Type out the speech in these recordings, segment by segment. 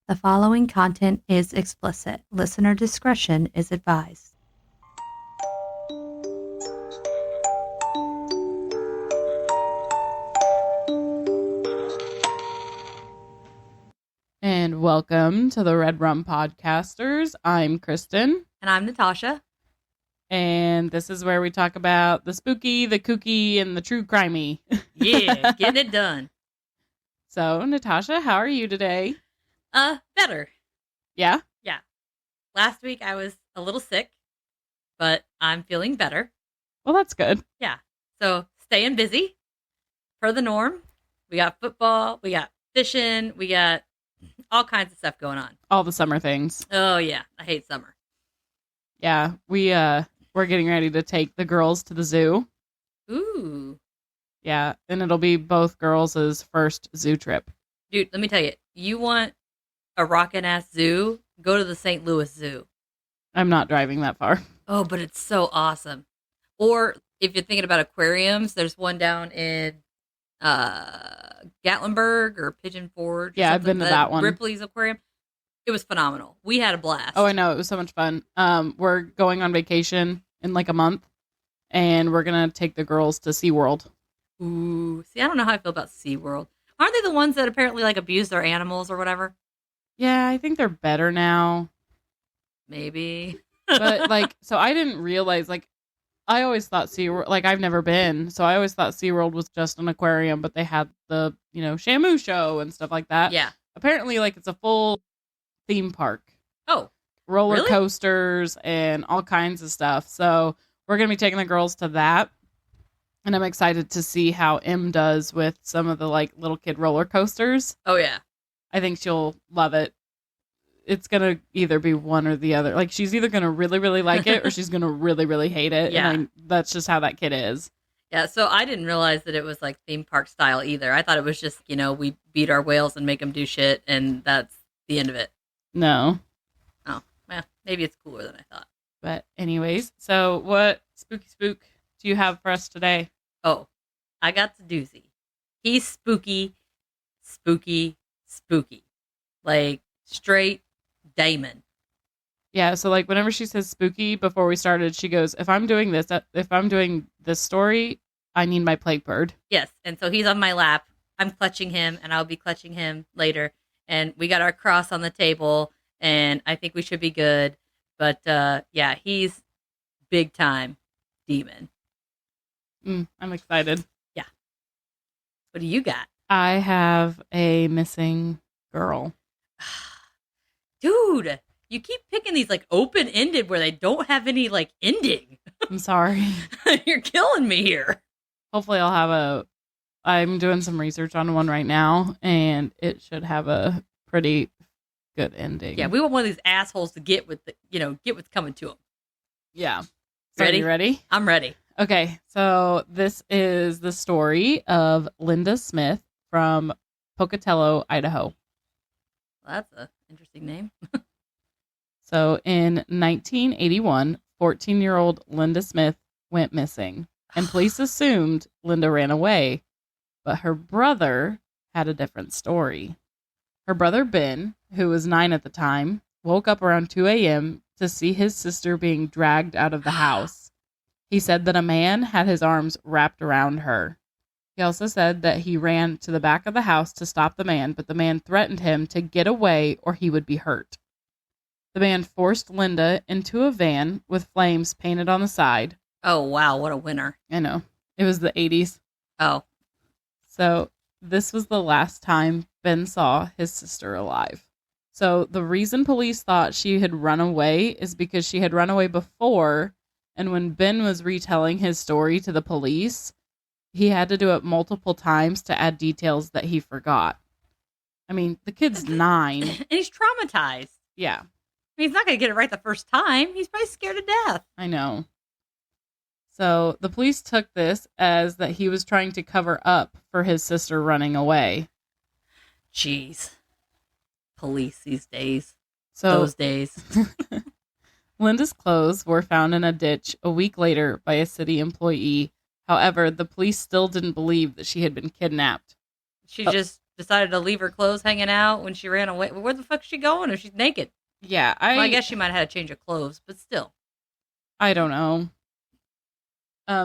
The following content is explicit. Listener discretion is advised. And welcome to the Red Rum Podcasters. I'm Kristen. And I'm Natasha. And this is where we talk about the spooky, the kooky, and the true crimey. Yeah, getting it done. So, Natasha, how are you today? Better. Yeah? Yeah. Last week I was a little sick, but I'm feeling better. Well, that's good. Yeah. So, staying busy per the norm. We got football, we got fishing, we got all kinds of stuff going on. All the summer things. Oh, yeah. I hate summer. Yeah, we're getting ready to take the girls to the zoo. Ooh. Yeah, and it'll be both girls' first zoo trip. Dude, let me tell you, you want a rockin' ass zoo, go to the St. Louis Zoo. I'm not driving that far. Oh, but it's so awesome. Or if you're thinking about aquariums, there's one down in Gatlinburg or Pigeon Forge. Yeah, I've been to that one. Ripley's Aquarium. It was phenomenal. We had a blast. Oh, I know. It was so much fun. We're going on vacation in like a month, and we're going to take the girls to SeaWorld. Ooh. See, I don't know how I feel about SeaWorld. Aren't they the ones that apparently like abuse their animals or whatever? Yeah, I think they're better now. Maybe. But like, so I didn't realize, like, I always thought SeaWorld, like, I've never been, so I always thought SeaWorld was just an aquarium, but they had the, Shamu show and stuff like that. Yeah. Apparently, like, it's a full theme park. Oh. Roller really? coasters and all kinds of stuff. So we're going to be taking the girls to that. And I'm excited to see how M does with some of the, like, little kid roller coasters. Oh, yeah. I think she'll love it. It's going to either be one or the other. Like, she's either going to really, really like it or she's going to really, really hate it. Yeah. And that's just how that kid is. Yeah, so I didn't realize that it was like theme park style either. I thought it was just, we beat our whales and make them do shit, and that's the end of it. No. Oh, well, maybe it's cooler than I thought. But anyways, so what spooky spook do you have for us today? Oh, I got the doozy. He's spooky, spooky, spooky. Like, straight Damon. Yeah, so like whenever she says spooky before we started, she goes, if I'm doing this story, I need my plague bird. Yes, and so he's on my lap. I'm clutching him, and I'll be clutching him later. And we got our cross on the table, and I think we should be good. But yeah, he's big time demon. I'm excited. Yeah. What do you got? I have a missing girl. Dude, you keep picking these like open-ended where they don't have any like ending. I'm sorry. You're killing me here. Hopefully I'm doing some research on one right now, and it should have a pretty good ending. Yeah, we want one of these assholes to get with get what's coming to them. Yeah. So Ready? You ready? I'm ready. Okay, so this is the story of Linda Smith from Pocatello, Idaho. Well, that's an interesting name. So in 1981, 14-year-old Linda Smith went missing, and police assumed Linda ran away, but her brother had a different story. Her brother Ben, who was 9 at the time, woke up around 2 a.m. to see his sister being dragged out of the house. He said that a man had his arms wrapped around her. He also said that he ran to the back of the house to stop the man, but the man threatened him to get away or he would be hurt. The man forced Linda into a van with flames painted on the side. Oh, wow. What a winner. I know. It was the 80s. Oh. So this was the last time Ben saw his sister alive. So the reason police thought she had run away is because she had run away before, and when Ben was retelling his story to the police, he had to do it multiple times to add details that he forgot. I mean, the kid's 9. And he's traumatized. Yeah. I mean, he's not going to get it right the first time. He's probably scared to death. I know. So the police took this as that he was trying to cover up for his sister running away. Jeez. Police these days. So Those days. Linda's clothes were found in a ditch a week later by a city employee. However, the police still didn't believe that she had been kidnapped. She just decided to leave her clothes hanging out when she ran away. Where the fuck is she going if she's naked? Yeah, Well, I guess she might have had a change of clothes, but still. I don't know.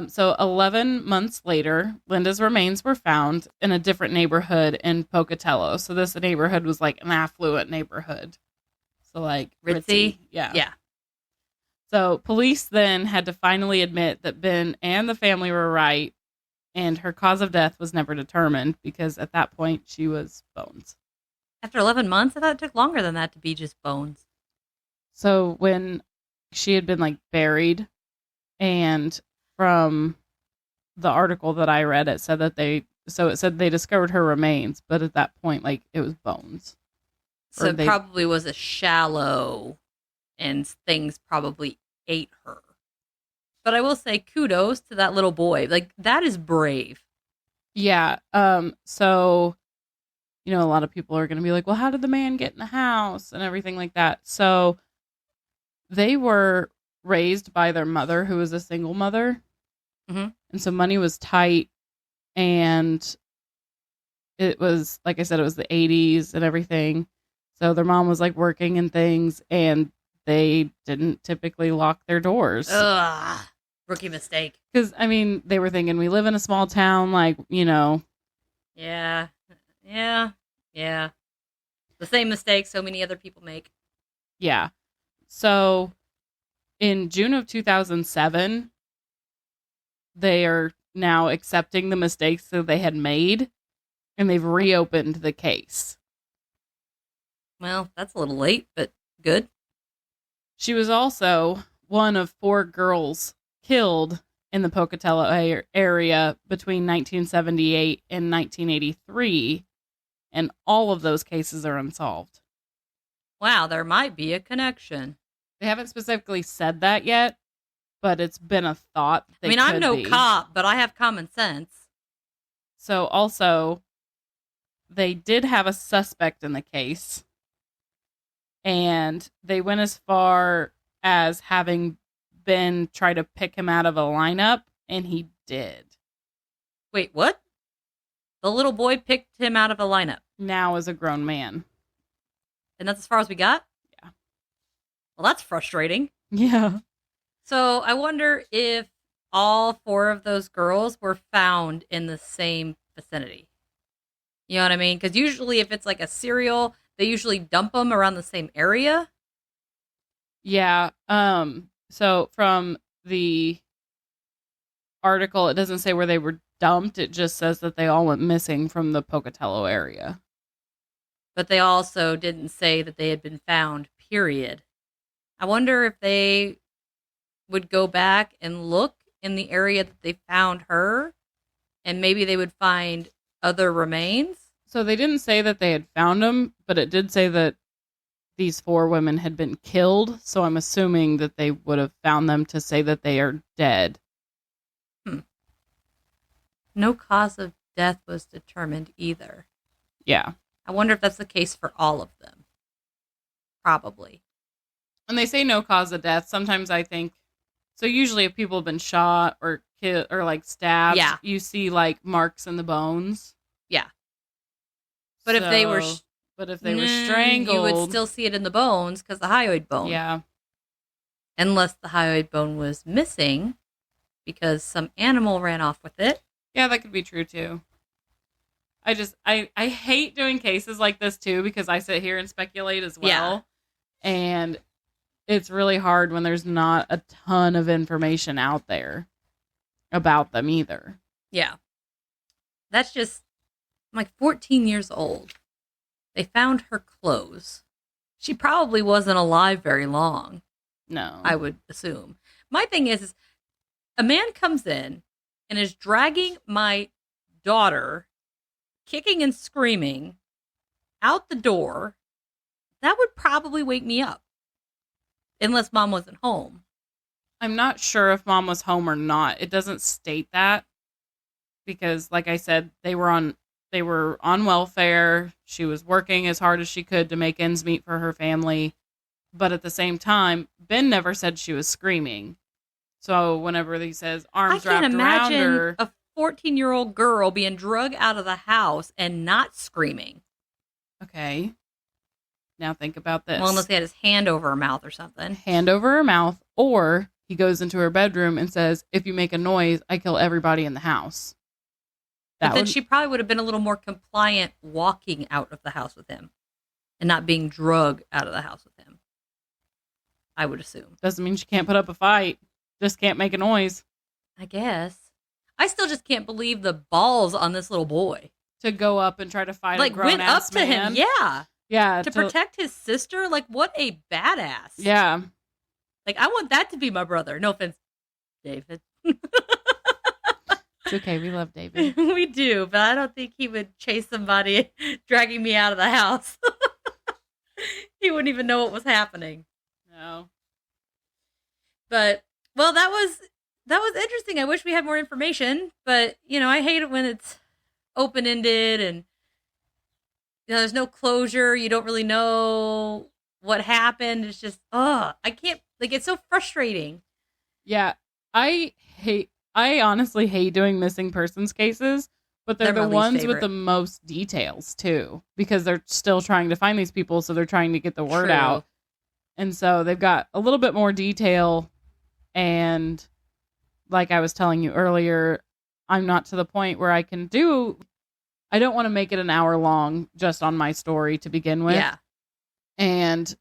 So 11 months later, Linda's remains were found in a different neighborhood in Pocatello. So this neighborhood was like an affluent neighborhood. So like Ritzy? Yeah. Yeah. So police then had to finally admit that Ben and the family were right, and her cause of death was never determined because at that point she was bones. After 11 months? I thought it took longer than that to be just bones. So when she had been like buried, and from the article that I read, it said that it said they discovered her remains, but at that point, like, it was bones. So it probably was a shallow, and things probably ate her. But I will say kudos to that little boy. Like, that is brave. Yeah. So, a lot of people are going to be like, well, how did the man get in the house and everything like that? So they were raised by their mother, who was a single mother. Mm-hmm. And so money was tight, and it was, like I said, it was the 80s and everything. So their mom was like working and things, and they didn't typically lock their doors. Ugh. Rookie mistake. Because, they were thinking, we live in a small town, like, Yeah. The same mistake so many other people make. Yeah. So in June of 2007, they are now accepting the mistakes that they had made, and they've reopened the case. Well, that's a little late, but good. She was also one of 4 girls killed in the Pocatello area between 1978 and 1983, and all of those cases are unsolved. Wow, there might be a connection. They haven't specifically said that yet, but it's been a thought. I'm no cop, but I have common sense. So also, they did have a suspect in the case, and they went as far as having Ben try to pick him out of a lineup, and he did. Wait, what? The little boy picked him out of a lineup. Now as a grown man. And that's as far as we got? Yeah. Well, that's frustrating. Yeah. So I wonder if all 4 of those girls were found in the same vicinity. You know what I mean? Because usually if it's like a serial, they usually dump them around the same area. Yeah. So from the article, it doesn't say where they were dumped. It just says that they all went missing from the Pocatello area. But they also didn't say that they had been found, period. I wonder if they would go back and look in the area that they found her, and maybe they would find other remains. So they didn't say that they had found them, but it did say that these 4 women had been killed. So I'm assuming that they would have found them to say that they are dead. No cause of death was determined either. Yeah. I wonder if that's the case for all of them. Probably. When they say no cause of death, sometimes I think, so usually if people have been shot or killed or like stabbed, yeah, you see like marks in the bones. Yeah. But if they were strangled, you would still see it in the bones because the hyoid bone. Yeah. Unless the hyoid bone was missing because some animal ran off with it. Yeah, that could be true too. I hate doing cases like this too because I sit here and speculate as well. Yeah. And it's really hard when there's not a ton of information out there about them either. Yeah. That's just, I'm like 14 years old. They found her clothes. She probably wasn't alive very long. No. I would assume. My thing is a man comes in and is dragging my daughter, kicking and screaming, out the door. That would probably wake me up. Unless mom wasn't home. I'm not sure if mom was home or not. It doesn't state that. Because, like I said, they were on welfare. She was working as hard as she could to make ends meet for her family. But at the same time, Ben never said she was screaming. So whenever he says arms wrapped around her, a 14-year-old girl being drugged out of the house and not screaming? Okay. Now think about this. Well, unless he had his hand over her mouth or something. Hand over her mouth, or he goes into her bedroom and says, if you make a noise, I kill everybody in the house. But then she probably would have been a little more compliant walking out of the house with him and not being drugged out of the house with him. I would assume. Doesn't mean she can't put up a fight. Just can't make a noise. I guess. I still just can't believe the balls on this little boy. To go up and try to fight like, a grown-ass went up man. to him, yeah. Yeah. To protect his sister? Like, what a badass. Yeah. Like, I want that to be my brother. No offense, David. It's okay. We love David. We do, but I don't think he would chase somebody dragging me out of the house. He wouldn't even know what was happening. No. But, well, that was interesting. I wish we had more information, but, I hate it when it's open-ended and, there's no closure. You don't really know what happened. It's just, I can't, it's so frustrating. Yeah. I honestly hate doing missing persons cases, but they're the ones with the most details too, because they're still trying to find these people. So they're trying to get the word out. And so they've got a little bit more detail. And like I was telling you earlier, I'm not to the point where I don't want to make it an hour long just on my story to begin with. Yeah. And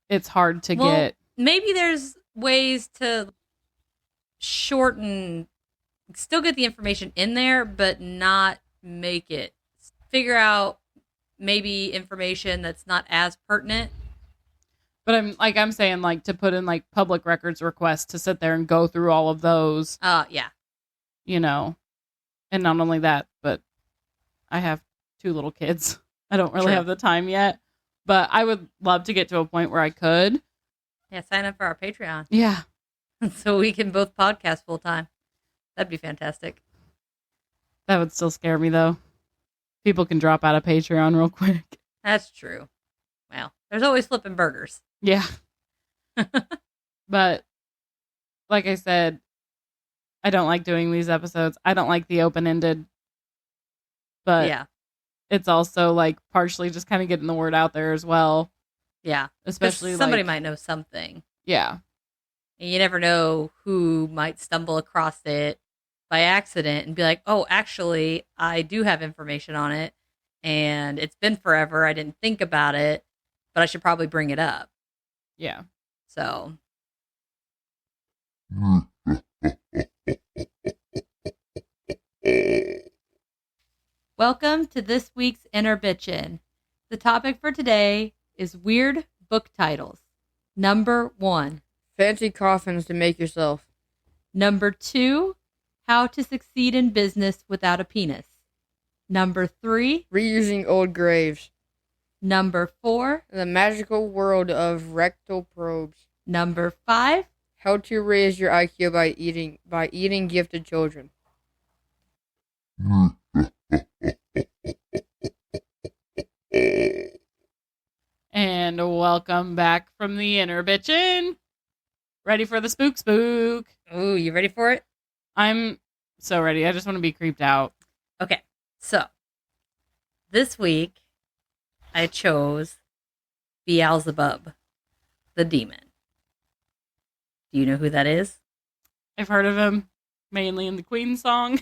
it's hard to get. Maybe there's ways to shorten, still get the information in there, but not make it. Figure out maybe information that's not as pertinent. But I'm saying to put in public records requests to sit there and go through all of those. Yeah. And not only that, but I have 2 little kids. I don't really have the time yet, but I would love to get to a point where I could. Yeah, sign up for our Patreon. Yeah. So we can both podcast full time. That'd be fantastic. That would still scare me though. People can drop out of Patreon real quick. That's true. Well, there's always flipping burgers. Yeah. But like I said, I don't like doing these episodes. I don't like the open-ended. But yeah, it's also partially just kind of getting the word out there as well. Yeah. Especially somebody might know something. Yeah. And you never know who might stumble across it by accident and be like, oh, actually, I do have information on it. And it's been forever. I didn't think about it, but I should probably bring it up. Yeah. So. Welcome to this week's Inner Bitchin'. The topic for today is weird book titles. Number 1. Fancy coffins to make yourself. Number 2. How to succeed in business without a penis. Number 3. Reusing old graves. Number 4. The magical world of rectal probes. Number 5. How to raise your IQ by eating gifted children. And welcome back from the Inner Bitchin'. Ready for the spook? Ooh, you ready for it? I'm so ready. I just want to be creeped out. Okay, so this week I chose Beelzebub, the demon. Do you know who that is? I've heard of him mainly in the Queen song.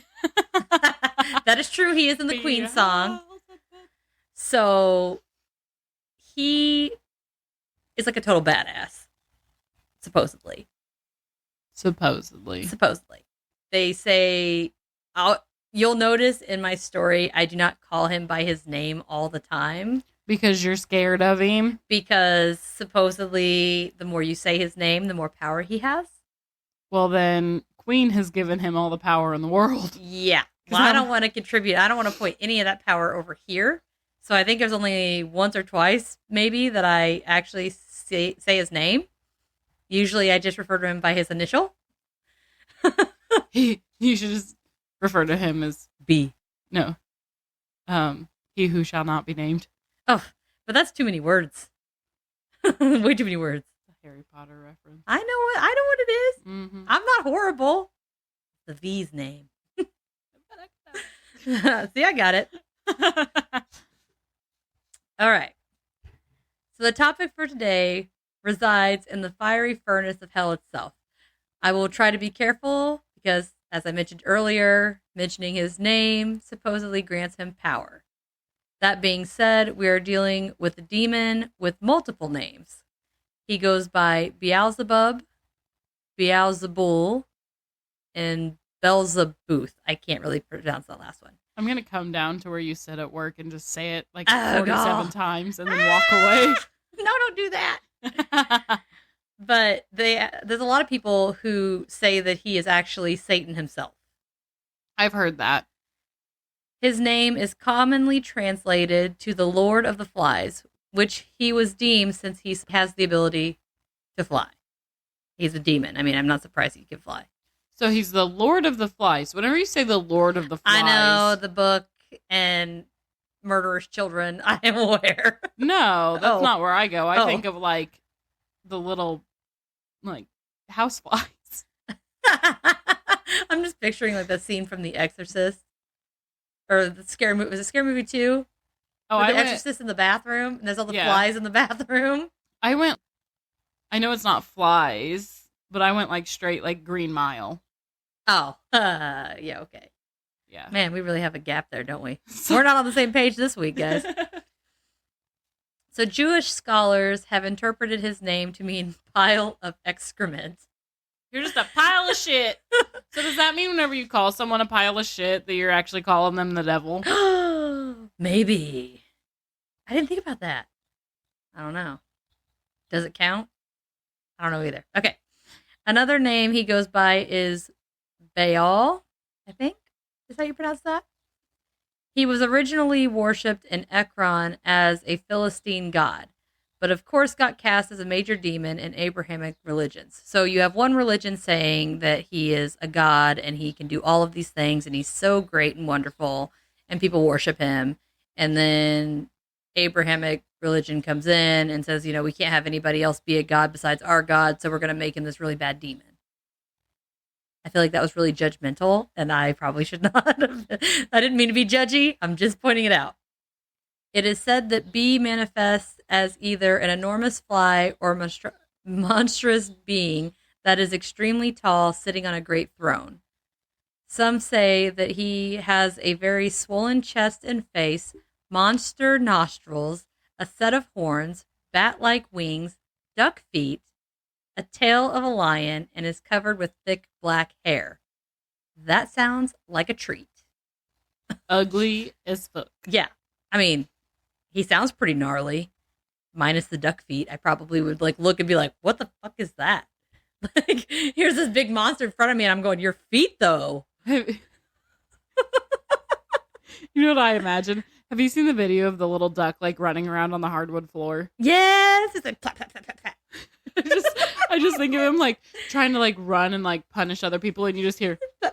That is true. He is in the Queen song. So he is like a total badass, supposedly. Supposedly. They say, you'll notice in my story, I do not call him by his name all the time. Because you're scared of him? Because supposedly the more you say his name, the more power he has. Well, then Queen has given him all the power in the world. Yeah. Well, I don't want to contribute. I don't want to point any of that power over here. So I think there's only once or twice, maybe, that I actually say his name. Usually I just refer to him by his initial. You should just refer to him as B. No. He who shall not be named. Oh, but that's too many words. Way too many words. A Harry Potter reference. I know what it is. Mm-hmm. I'm not horrible. The V's name. But I See, I got it. All right. So the topic for today resides in the fiery furnace of hell itself. I will try to be careful because, as I mentioned earlier, mentioning his name supposedly grants him power. That being said, we are dealing with a demon with multiple names. He goes by Beelzebub, Beelzebul, and Beelzebub. I can't really pronounce that last one. I'm going to come down to where you sit at work and just say it like Oh, 47 God. times and then walk away. No, don't do that. But there's a lot of people who say that he is actually Satan himself. I've heard that. His name is commonly translated to the Lord of the Flies, which he was deemed since he has the ability to fly. He's a demon. I mean, I'm not surprised he can fly. So he's the Lord of the Flies. Whenever you say the Lord of the Flies. I know the book and murderous children. I am aware. No, that's Oh. not where I go. I Oh. think of like the little like house flies. I'm just picturing like the scene from The Exorcist or the scary movie. Was it Scary Movie 2? Oh, With I the went, Exorcist in the bathroom and there's all the Yeah. flies in the bathroom. I know it's not flies, but I went like straight like Green Mile. Oh, yeah, okay. Yeah. Man, we really have a gap there, don't we? We're not on the same page this week, guys. So Jewish scholars have interpreted his name to mean pile of excrement. You're just a pile of shit. So does that mean whenever you call someone a pile of shit that you're actually calling them the devil? Maybe. I didn't think about that. I don't know. Does it count? I don't know either. Okay. Another name he goes by is Baal, I think. Is how you pronounce that? He was originally worshipped in Ekron as a Philistine god, but of course got cast as a major demon in Abrahamic religions. So you have one religion saying that he is a god and he can do all of these things and he's so great and wonderful and people worship him. And then Abrahamic religion comes in and says, we can't have anybody else be a god besides our God, so we're going to make him this really bad demon. I feel like that was really judgmental, and I probably should not have. I didn't mean to be judgy. I'm just pointing it out. It is said that B manifests as either an enormous fly or monstrous being that is extremely tall, sitting on a great throne. Some say that he has a very swollen chest and face, monster nostrils, a set of horns, bat-like wings, duck feet, a tail of a lion, and is covered with thick black hair. That sounds like a treat. Ugly as fuck. Yeah. I mean, he sounds pretty gnarly. Minus the duck feet. I probably would look and be like, what the fuck is that? Like, here's this big monster in front of me, and I'm going, your feet, though. You know what I imagine? Have you seen the video of the little duck running around on the hardwood floor? Yes. It's like, clap, clap, clap, clap, clap. I just think of him trying to run and punish other people, and you just hear. I'm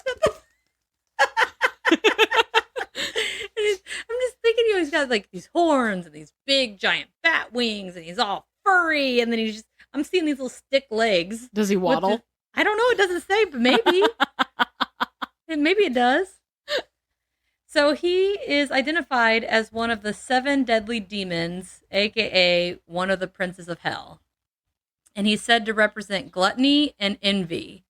just thinking, he's got these horns and these big giant bat wings, and he's all furry, and then I'm seeing these little stick legs. Does he waddle? I don't know. It doesn't say, but maybe. And maybe it does. So he is identified as one of the 7 deadly demons, aka one of the princes of hell. And he's said to represent gluttony and envy.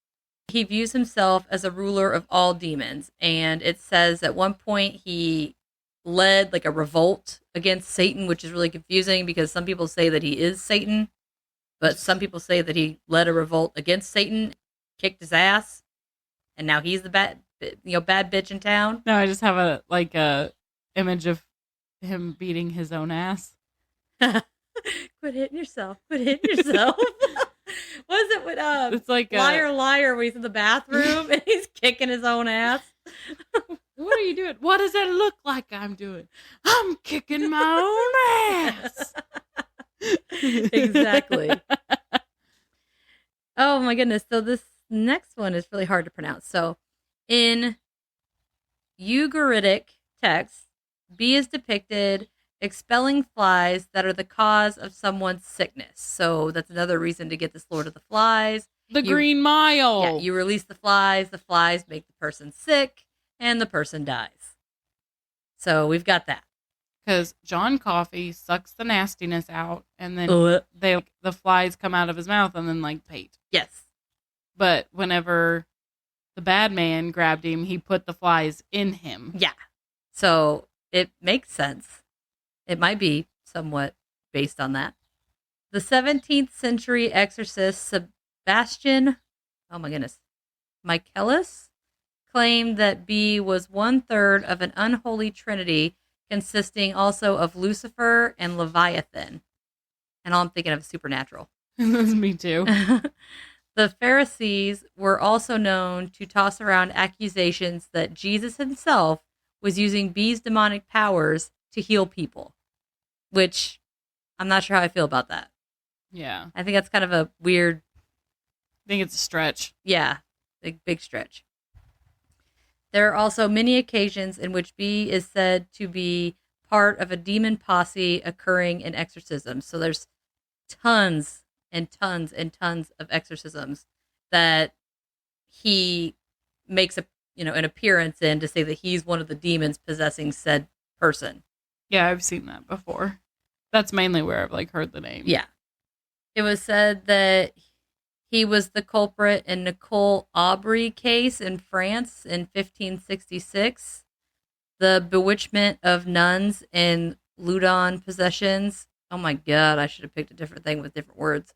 He views himself as a ruler of all demons. And it says at one point he led a revolt against Satan, which is really confusing because some people say that he is Satan, but some people say that he led a revolt against Satan, kicked his ass, and now he's the bad bitch in town. No, I just have a image of him beating his own ass. Quit hitting yourself. Quit hitting yourself. What is it with It's like Liar Liar where he's in the bathroom and he's kicking his own ass? What are you doing? What does that look like I'm doing? I'm kicking my own ass. Exactly. Oh my goodness. So this next one is really hard to pronounce. So in Ugaritic text, B is depicted expelling flies that are the cause of someone's sickness. So that's another reason to get this Lord of the Flies. The Green Mile. Yeah, you release the flies make the person sick, and the person dies. So we've got that. Because John Coffey sucks the nastiness out, and then Ugh. the flies come out of his mouth, and then like bait. Yes. But whenever the bad man grabbed him, he put the flies in him. Yeah. So it makes sense. It might be somewhat based on that. The 17th century exorcist Sebastian, oh my goodness, Michaelis, claimed that B was 1/3 of an unholy trinity consisting also of Lucifer and Leviathan. And all I'm thinking of is supernatural. That's me too. The Pharisees were also known to toss around accusations that Jesus himself was using B's demonic powers to heal people, which I'm not sure how I feel about that. Yeah. I think that's kind of a weird, I think it's a stretch. yeah, big stretch. There are also many occasions in which B is said to be part of a demon posse occurring in exorcisms. So there's tons and tons and tons of exorcisms that he makes an appearance in to say that he's one of the demons possessing said person. Yeah, I've seen that before. That's mainly where I've like heard the name. Yeah. It was said that he was the culprit in Nicole Aubry case in France in 1566. The bewitchment of nuns in Loudun possessions. Oh my God, I should have picked a different thing with different words.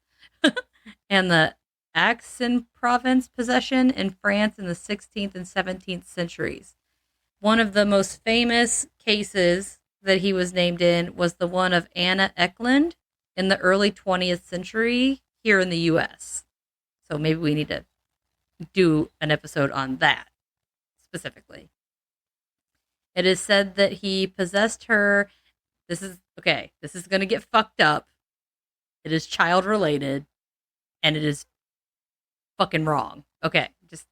And the Aix-en-Provence possession in France in the 16th and 17th centuries. One of the most famous cases that he was named in was the one of Anna Eklund in the early 20th century here in the U.S. So maybe we need to do an episode on that specifically. It is said that he possessed her. This is going to get fucked up. It is child related and it is fucking wrong. Okay, just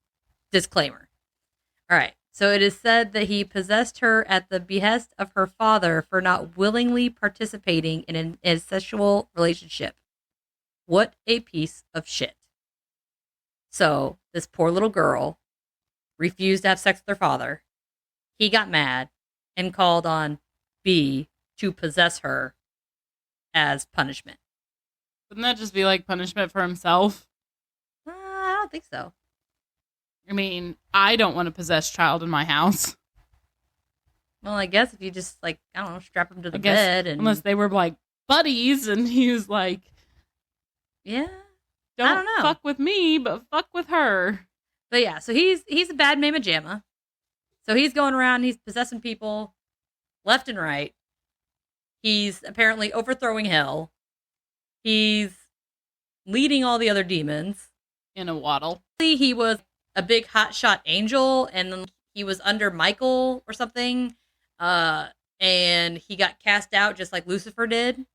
disclaimer. All right. So it is said that he possessed her at the behest of her father for not willingly participating in an incestual relationship. What a piece of shit. So this poor little girl refused to have sex with her father. He got mad and called on B to possess her as punishment. Wouldn't that just be like punishment for himself? I don't think so. I mean, I don't want to possess child in my house. Well, I guess if you just strap him to the bed and unless they were like buddies and he was like, yeah, don't I don't know. fuck with me, but fuck with her. But yeah, so he's a bad mamma jamma. So he's going around, he's possessing people left and right. He's apparently overthrowing hell. He's leading all the other demons. In a waddle. He was a big hotshot angel, and then he was under Michael or something. And he got cast out just like Lucifer did.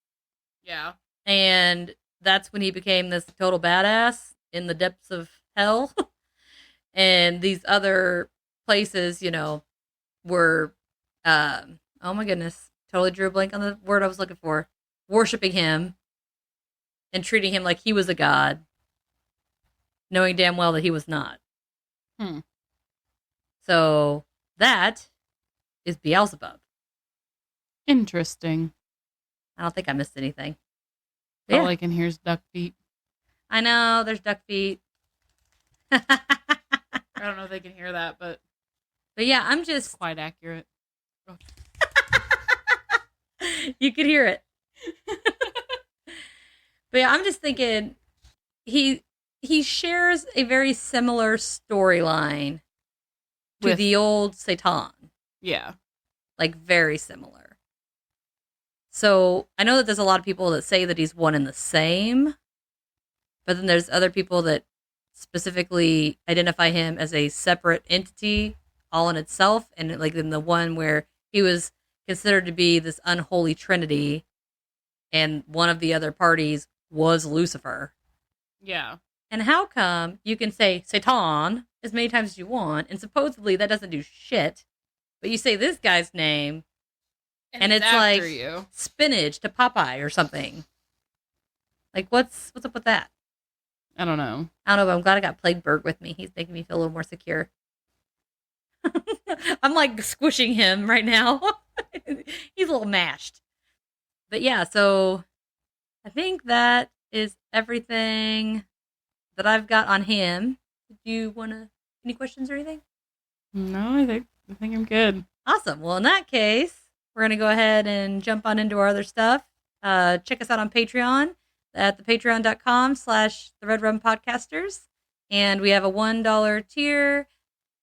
Yeah. And that's when he became this total badass in the depths of hell. And these other places, were, oh my goodness, totally drew a blank on the word I was looking for, worshiping him and treating him like he was a god, knowing damn well that he was not. So that is Beelzebub. Interesting. I don't think I missed anything. All I can hear is duck feet. I know, there's duck feet. I don't know if they can hear that, but yeah, I'm just... quite accurate. You could hear it. But yeah, I'm just thinking he shares a very similar storyline to the old Satan. Yeah. Like, very similar. So, I know that there's a lot of people that say that he's one and the same, but then there's other people that specifically identify him as a separate entity all in itself, and like in the one where he was considered to be this unholy trinity, and one of the other parties was Lucifer. Yeah. And how come you can say Satan as many times as you want, and supposedly that doesn't do shit, but you say this guy's name, and it's like spinach to Popeye or something. Like, what's up with that? I don't know. I don't know, but I'm glad I got Plagueburg with me. He's making me feel a little more secure. I'm like squishing him right now. He's a little mashed. But yeah, so I think that is everything that I've got on him. Do you want to, any questions or anything? No, I think I'm good. Awesome. Well, in that case, we're going to go ahead and jump on into our other stuff. Check us out on Patreon at thepatreon.com/the Red Rum Podcasters. And we have a $1 tier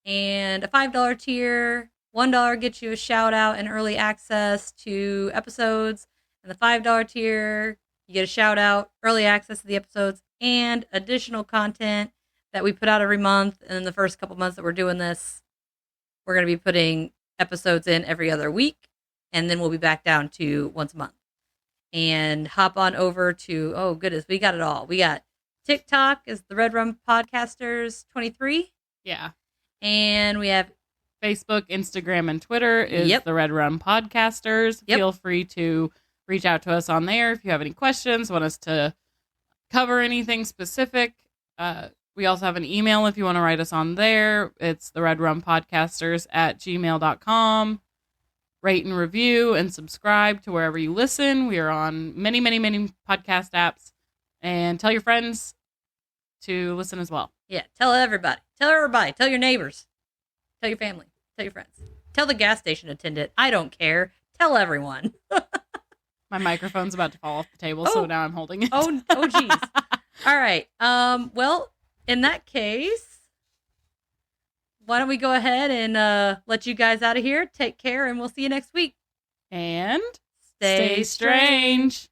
and a $5 tier. $1 gets you a shout out and early access to episodes. And the $5 tier, you get a shout out, early access to the episodes, and additional content that we put out every month. And in the first couple months that we're doing this, we're going to be putting episodes in every other week. And then we'll be back down to once a month. And hop on over to, oh goodness, we got it all. We got TikTok is the Red Rum Podcasters 23. Yeah. And we have Facebook, Instagram, and Twitter is the Red Rum Podcasters. Yep. Feel free to reach out to us on there if you have any questions, want us to cover anything specific. We also have an email if you want to write us on there. It's the Red Rum Podcasters at gmail.com. Rate and review and subscribe to wherever you listen. We are on many, many, many podcast apps. And tell your friends to listen as well. Yeah, tell everybody. Tell everybody. Tell your neighbors. Tell your family. Tell your friends. Tell the gas station attendant. I don't care. Tell everyone. My microphone's about to fall off the table, so now I'm holding it. Oh, geez. All right. Well, in that case, why don't we go ahead and let you guys out of here. Take care, and we'll see you next week. And stay strange.